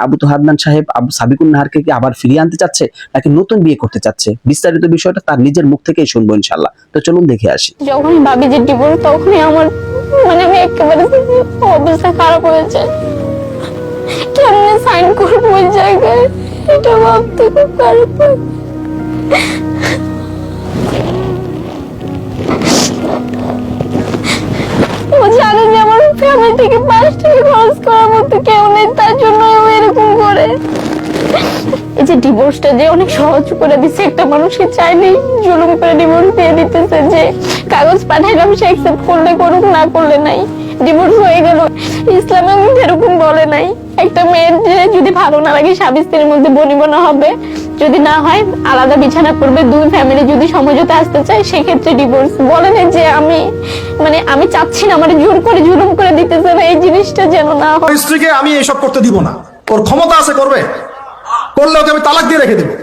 আবু তো হাদনান সাহেব আবু সাবিকুন নাহারকে কি আবার ফিরিয়ে আনতে চাচ্ছে নাকি নতুন বিয়ে করতে চাচ্ছে? বিস্তারিত বিষয়টা তার নিজের মুখ থেকেই শুনবো ইনশাআল্লাহ। তো চলুন দেখে আসি। যখন ভাবি যে ডিভোর্স, তখনই আমার আমি একেবারে অবস্থা খারাপ হয়েছে। কেমনে সাইন করবো ওই জায়গায়, এটা ভাবতে খুব খারাপ লাগে। ও জানে যে আমার ফ্যামিলি থেকে 5 টাকা খরচ করার মতো কেউ নেই, তার জন্য ও এরকম করে। এই যে ডিভোর্সটা যে অনেক সহজ করে দিচ্ছে, একটা মানুষকে চাইলেই জুলুম করে ডিভোর্স দিয়ে দিতেছে, যে কাগজ পাঠাইলাম সে অ্যাকসেপ্ট করলে করুক, না করলে নাই, ডিভোর্স হয়ে গেল। ইসলামে এরকম বলে নাই। একটা মেয়ের যে যদি ভালো না লাগে, স্বামী স্ত্রীর মধ্যে বনিবনা হবে, যদি না হয় আলাদা বিছানা করবে, দুই ফ্যামিলি যদি সমঝোতা আসতে চায় সেক্ষেত্রে ডিভোর্স। বলে না যে আমি চাচ্ছি না, আমার জোর করে জুলুম করে দিতেছে না, এই জিনিসটা যেন না হয়। স্ত্রীকে আমি এসব করতে দিব না, ওর ক্ষমতা আছে করবে, করলে ওকে আমি তালাক দিয়ে রেখে দেবো।